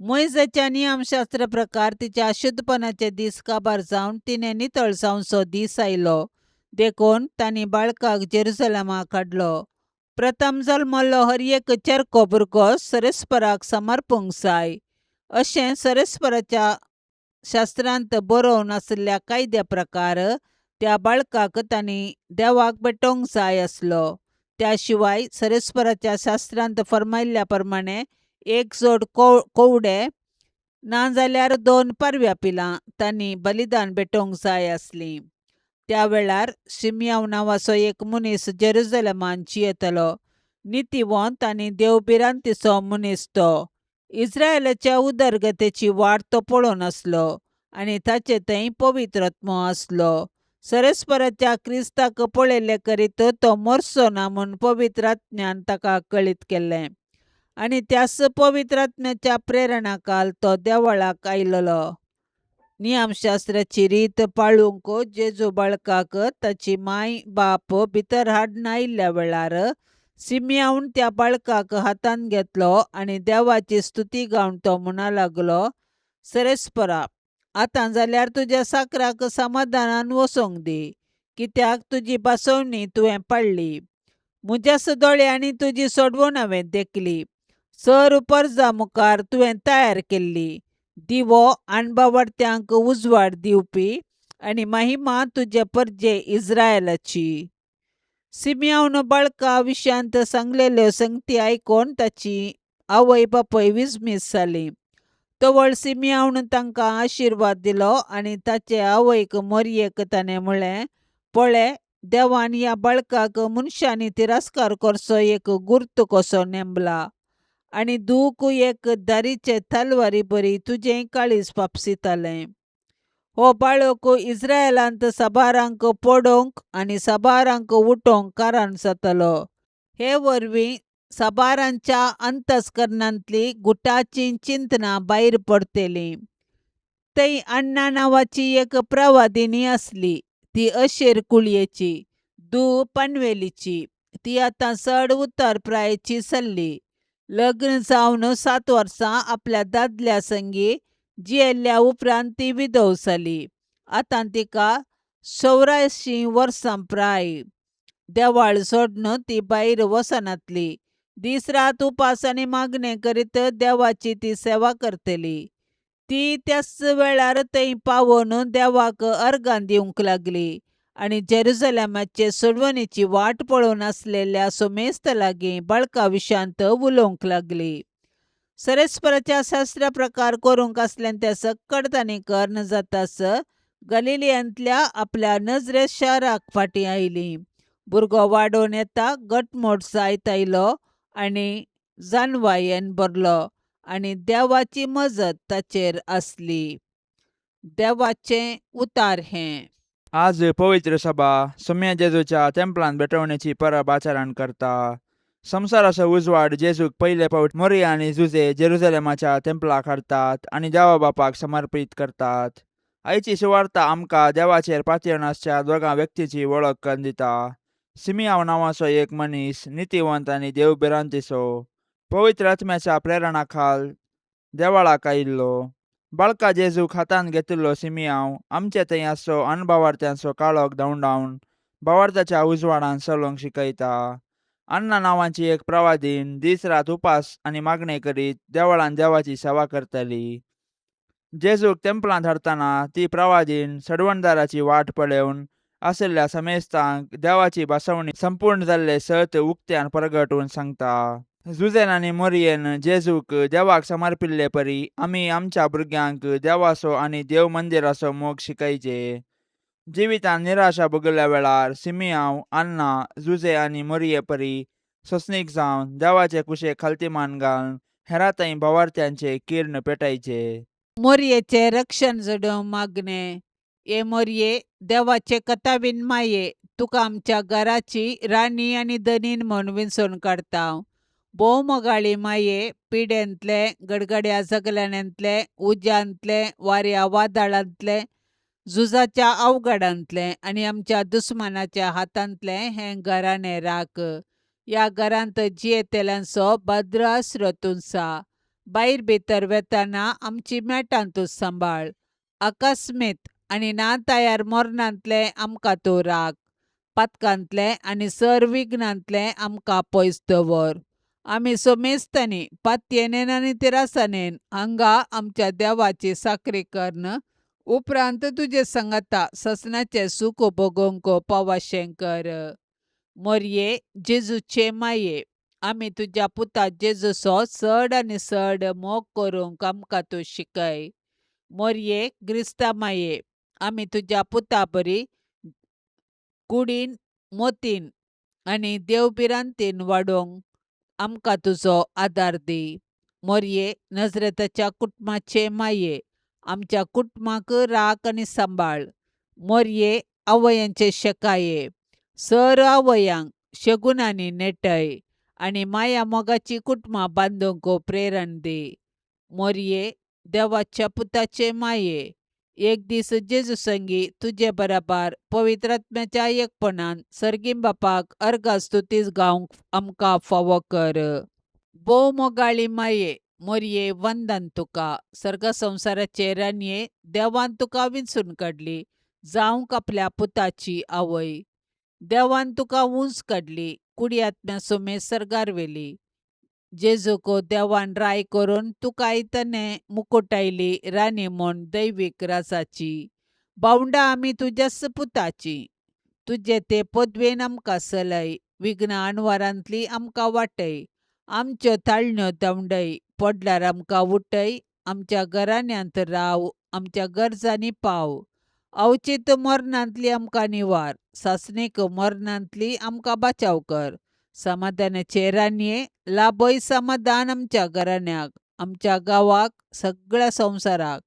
मोइजेच्या नियमशास्त्र प्रकार तिच्या अशुद्धपणाचे दीस काबार जावन तिने नितळ जावचो दीस आयलो देखून तांणी बाळकाक जेरुसलेमाक हाडलो. प्रथम जल्मल्लो हर एक चेरको भुरगो सरेस्पराक समर्पूंक जाय अशें सरेस्पराच्या शास्त्रांत बरोवन आसल्या कायद्या प्रकार त्या बाळकाक तांणी देवाक भेटोवंक जाय आसलो. त्या शिवाय सरेस्पराच्या शास्त्रांत फरमायल्ल्या प्रमाणे एक जोड कोवडे नाजाल्यार 2 पारव्या पिलां तांणी बलिदान भेटोवंक जाय आसलीं. त्या वेळार शिमियोन नांवाचो एक मनीस जेरुसलेमान जियेतलो. नितीवंत आनी देवभिरांतीचो मनीस तो. इस्रायेलाच्या उदरगतेची वाट तो पळोवन आसलो आनी ताचे थंय पवित्र आत्मो आसलो. सरेस्पराच्या क्रिस्ताक पळयले करीत तो मरचो ना म्हूण पवित्र आत्म्यान ताका कळीत केलें आनी त्याच पवित्र आत्म्याच्या प्रेरणाखाल तो देवळाक आयिल्लो. नियमशास्त्राची रीत पाळूंक जेजू बाळकाक ताची माय बाप भितर हाडून आयिल्ल्या वेळार शिमियोन त्या बाळकाक हातान घेतलो आनी देवाची स्तुती गावन तो म्हणूंक लागलो, सरेस्परा, आतां जाल्यार तुज्या साकराक समाधानान वचोंक दी, कित्याक तुजी बासवणी तुवें पाळ्ळी. म्हज्याच दोळ्यांनी तुजी सोडवण हांवें देखली. सर परजा मुखार तुवें तयार केल्ली. दिवो अणभवार्थ्यांक उजवाड दिवपी आनी महिमा तुजे परजे इस्रायेलाची. शिमियोन बाळका विशयांत सांगलेल्यो संगती आयकून ताची आवय बापूय विस्मीत जाली. तवळ शिमियोन तांकां आशिर्वाद दिलो आनी ताचे आवयक मरियेक ताणें म्हळें, पळय, देवान ह्या बाळकाक मनशांनी तिरस्कार करचो एक गुर्त कसो नेमला आनी दूख एक दारीचे तलवारी बरी तुजें काळीज पापसितालें. हो बाळक इस्रायेलांत साबारांक पडोवंक आनी साबारांक उठोवंक कारण जातलो. हे वरवीं साबारांच्या अंतस्करणांतली गुटाची चिंतनां भायर पडटलीं. थंय अन्ना नांवाची एक प्रवादिनी आसली. ती अशेर कुळयेची, पनवेलीची. ती आतां चड उतार प्रायेची जाल्ली. लग्न जावन 7 वर्सां आपल्या दादल्या संगी जियेल्ल्या उपरांत ती विधव जाली. आतां तिका 84 वर्सां प्राय. देवाळ सोडून ती भायर वचनातली. दीस रात उपास आनी मागणें करीत देवाची ती सेवा करतली. ती त्याच वेळार थंय पावून देवाक अर्गां दिवंक लागली आनी जेरुसलेमाचे सोडवणेची वाट पळोवन आसलेल्या सोमेस्त लागीं बाळका विशयांत उलोवंक लागली. सरेस्पराच्या शास्त्रा प्रकार करूंक आसलें तें सक्कड तांणी कर्ण जाताच गलिलियांतल्या आपल्या नजरेत शाराक फाटीं आयलीं. भुरगो वाडोवन येता घटमोट जायत आयलो आनी जानवायेन भरलो आनी देवाची मजत ताचेर आसली. देवाचें उतार हें. आज पवित्र सभा सोम्या जेजूच्या तेंपलांत भेटवण्याची परब आचरण करता. संवसाराचो उजवाड जेजूक पयले फावट मोरिया आनी जुजे जेरुसलेमाच्या तेंपलाक हाडटात आनी देवा बापाक समर्पीत करतात. आयची सुवार्ता आमकां देवाचेर पातयेवन आसच्या 2 व्यक्तीची वळख करून दिता. शिमियोन नांवाचो एक मनीस नितीवंत आनी देवभिरांतीचो, पवित्र आत्म्याच्या प्रेरणा खाल देवळाक आयिल्लो. बाळका जेजूक हातान घेतिल्लो शिमियोन आमचे थंय आसचो अणभवार्थ्यांचो काळोख धांवडावन भावार्थाच्या उजवाडान चलोवंक शिकयता. अन्ना नांवाची एक प्रवादीन दीस रात उपास आनी मागणें करीत देवळान देवाची सेवा करतली. जेजूक तेंपलांत हाडटना ती प्रवादीन सडवणदाराची वाट पळोवन आसलेल्या समेस्तांक देवाची बासवणी संपूर्ण जाल्ले सत उक्त्यान प्रगटून सांगता. जुजेन आनी मोरयेन जेजूक देवाक समर्पिल्ले परी आमी आमच्या भुरग्यांक देवाचो आनी देव मंदिराचो मोग शिकयचे. जिवितान निराशा भोगिल्ल्या वेळार शिमियोन, अन्ना, जुजे आनी मोरये परी सोंसणीक जावन देवाचे कुशेक खालतीमान घालून हेरां थंय भावार्थ्यांचे किर्ण पेटयचे. मोरयेचें रक्षण जडोवंक मागणें. ए मोरये, देवाचे कथावीन माये, तुका आमच्या घराची राणी आनी धनीन म्हूण विंचून काडटा. भोव मोगाळी माये, पिड्यांतले, गडगड्या जगल्याण्यांतले, उज्यांतले, वाऱ्या वादळांतले, झुजाच्या अवघडांतले आनी आमच्या दुस्मानाच्या हातांतले हें घराणें राख. ह्या घरांत जियेतेल्यांचो भद्र आसरो तुसा. भायर भितर वेताना आमची मेटां तूं सांबाळ. अकस्मीत आनी ना तयार मरणांतले आमकां तूं राख. पातकांतले आनी सर विघ्नांतले आमकां पयस दवर. आमी सोमेस्तांनी पातयेनेन आनी तिरासानेन हांगा आमच्या देवाची साकरी करन. उपरांत तुजे संगता ससनाचें सूख भोगोवंक पावाशें कर. मोरये जेजूचे माये, आमी तुज्या पुता जेजूचो चड आनी चड मोग करूंक आमकां तूं शिकय. मोरये क्रिस्ता माये, आमी तुज्या पुता बरी कुडीन मोतीन आनी देवबिरांतीन वाडोवंक आमकां तुजो आदार दी. मोरये नजरेताच्या कुटुंबाचे माये, आमच्या कुटुंबाक राख आनी सांबाळ. मोरये आवयांचे शेकाये, सर आवयांक शेगुनांनी नेटय आनी माया मोगाची कुटुंबां बांदूंक प्रेरण दी. मोरये देवाच्या पुताचे माये, एक दीस जेजू संगी तुजे बराबर पवित्र आत्म्याच्या एकपणान सर्गीम बापाक अर्गास्तुतीस गावंक आमकां फावो कर. भोव मोगाळी माये, मोरये वंदन तुका. सर्ग संवसाराचे रानये देवान तुका विंचून काडली जावंक आपल्या पुताची आवय. देवान तुका उंच काडली, कुडी आत्म्या सुमेर सर्गार व्हेली. जेजूक देवान राय करून तुका आयतने मुकुटायली राणी म्हूण दैवीक राजाची. भावंडा आमी तुज्याच पुताची. तुजे ते पदवेन आमकां चलय. विघ्ना आनवारांतली आमकां वाटय. आमच्यो ताळण्यो दवंडय. पडल्यार आमकां उठय. आमच्या घराण्यांत राव. आमच्या गरजांनी पाव. अवचित मरणांतली आमकां निवार. सासणीक मरणांतली आमकां बचाव कर. समाधानाचे रानये लाभय समाधान आमच्या घराण्याक, आमच्या गांवाक, सगळ्या संवसाराक.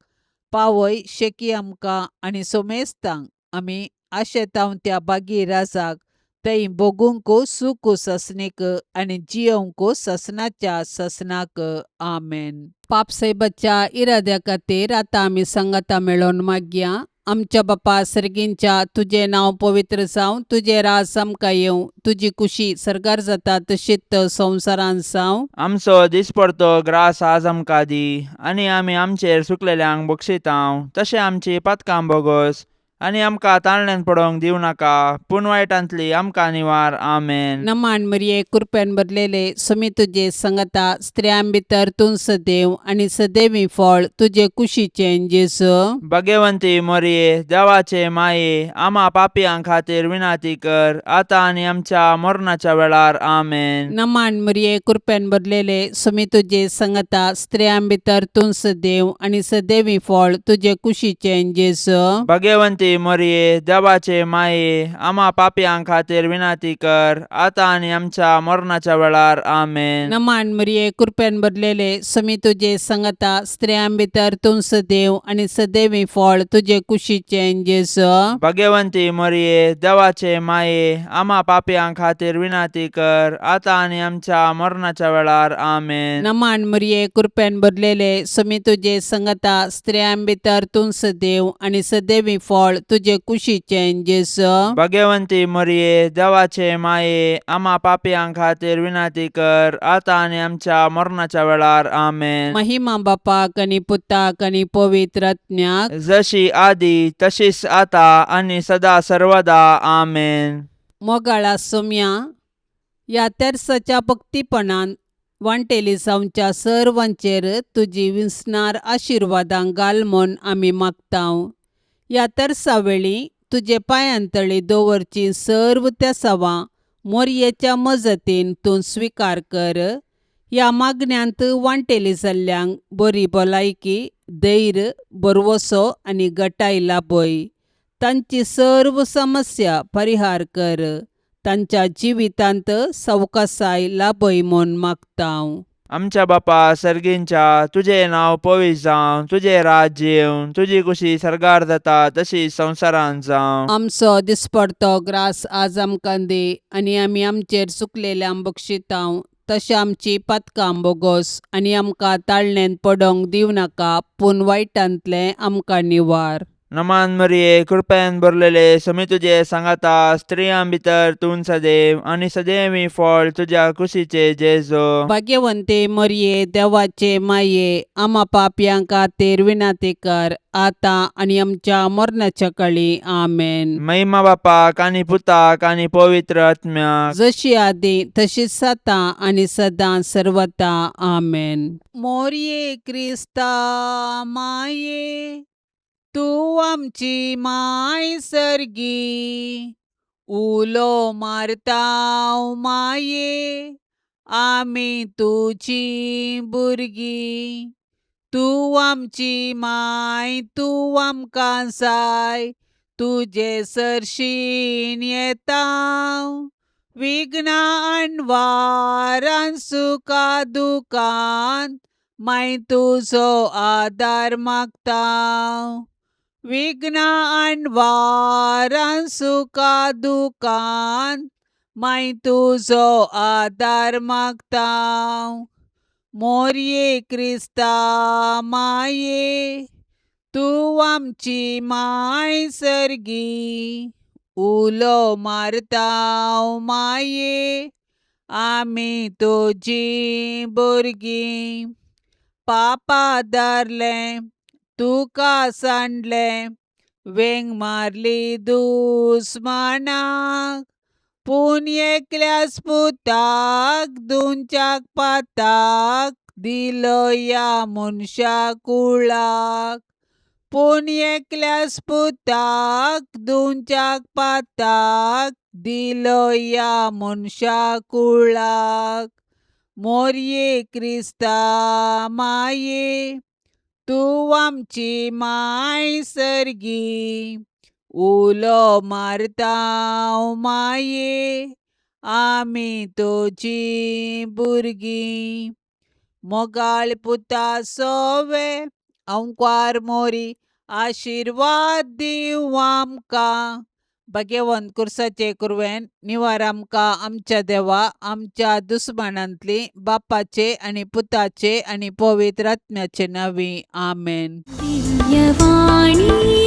पावय शेकी आमकां आनी सोमेस्तांक. आमी आशेताव त्या बागी राजाक थंय भोगूंक सूख ससनीक आनी जियोंक ससनाच्या ससनाक. आमेन. पापसैबाच्या इराद्या खातीर आतां आमी संगता मेळोन मागया. आमच्या बापा सर्गींच्या, तुजें नांव पवित्र जावं, तुजें राज आमकां येवं, तुजी कुशी सर्गार जाता तशीच संवसारांत जावं. आमचो दिसपडतो ग्रास आज आमकां दी, आनी आमी आमचेर सुकलेल्यांक बक्षितांव. तशें आमची पातकां बोगोस आनी आमकां ताळण्यांत पडोवंक दिवं नाका, पूण वायटांतली आमकां निवार. आमेन. नमान मरिये कृपेन भरलेले, समी तुजे संगता स्त्रियां भितर तूं सदैव आनी सदैवी फळ तुजे कुशीचें जेजू. भाग्यवंती मोरये देवाचे माये, आमा पापयां खातीर विनाती कर, आतां आनी आमच्या मरणाच्या वेळार. आमेन. नमान मरिये कृपेन भरलेले, समी तुजे संगता स्त्रियां भितर तूं सदैव आनी सदैवी फळ तुजे कुशीचें जेजू. भाग्यवंती मोरये देवाचे माये, आमा पापयां खातीर विनाती कर, आतां आनी आमच्या मरणाच्या वेळार. आमेन. नमान मरिये कृपेन भरलेले, समी तुजे संगता स्त्रियां भितर तूं सदैव आनी सदैवी फळ तुजे कुशीचें जेजू. भाग्यवंती मोरये देवाचे माये, आमा पापयां खातीर विनाती कर, आतां आनी आमच्या मरणाच्या वेळार. आमेन. नमान मरिये कृपेन भरलेले, समी तुजे संगता स्त्रियां भितर तूं सदैव आनी सदैवी फळ तुजे कुशीचें जेजू. भाग्यवंती मोरये देवाचे माये, आमा पापयां खातीर विनाती कर, आतां आनी आमच्या मरणाच्या वेळार. आमेन. महिमा बापाक आनी पुताक आनी पवित्र आत्म्याक, जशी आदी तशीच आता आनी सदा सर्वदा. आमेन. मोगाळा सोम्या, ह्या तेर्साच्या भक्तीपणान वांटेली जावच्या सर्वांचेर तुजी विस्नार आशिर्वादां घाल म्हूण आमी मागतांव. ह्या तेर्सा वेळी तुजे पांयांतळी दवरची सर्व त्या सवां मोरयेच्या मजतीन तूं स्विकार कर. ह्या मागण्यांत वांटेली जाल्ल्यांक बरी भलायकी, धैर्य, बरवसो आनी घटाय लाभय. तांची सर्व समस्या परिहार कर. तांच्या जिवितांत सवकासाय लाभय म्हूण मागतांव. आमच्या बापा सर्गींच्या, तुझे नाव पवित्र जावं, तुझे राज्य येवं, तुझी कुशी सर्गार जाता तशी संवसारांत जावं. आमचो दिसपडतो ग्रास आज आमकां दी, आनी आमी आमचेर चुकलेल्यांक बक्षितांव तशें आमची पातकां बोगोस, आनी आमकां ताळणेन पडोवंक दिवं नाका, पूण वायटांतलें आमकां निवार. नमान मरिये कृपेन भरलेले समी तुझे सांगाता स्त्रियां भितर तूं सदैव आणि सदैवी फळ तुझ्या कुशीचे जेजो. भाग्यवंते मरिये देवाचे माये आम्हा पापयांक खातीर विनाती कर आता आणि आमच्या मरणाच्या काळी आमेन. महिमा बापाक आणि पुताक आणि पवित्र आत्म्याक. जशी आदी तशीच साता आणि सदां सर्वता आमेन. मोरये क्रिस्ता माये तू आमची माय सर्गी उलो मारताव माये आमी तुझी भुरगी. तू आमची माय तू आमकां जाय तुजे सरशीन येताव विघ्ना आनवारान सुका दुकान माय तुजो आदार मागताव. विघ्ना आनवारान सुका दुकान माय तुजो आदार मागताव. मोरये क्रिस्ता माये तू आमची माय सर्गी उलो मारताव माये आमी तुझी भुरगी. पापा दारले तुका सांडले वेंग मारली दुस्मानाक पूण एकल्याच पुताक दुंच्याक पाताक दिलो या मनशा कुळाक. पूण एकल्याच पुताक दुंच्याक पाताक दिलो या मनशा कुळाक. मोरये क्रिस्ता माये तू आमची माय सर्गी उलो मारताव माये आमी तुझी भुरगी. मोगाळ पुता सोवे अंकार मोरी आशिर्वाद दिव आमकां. भाग्यवंत कुर्साचे कुरवेन निवार आमकां आमच्या देवा आमच्या दुस्मानांतली बापाचे आणि पुताचे आणि पवित्र आत्म्याचे नावी आमेन. दिव्यवाणी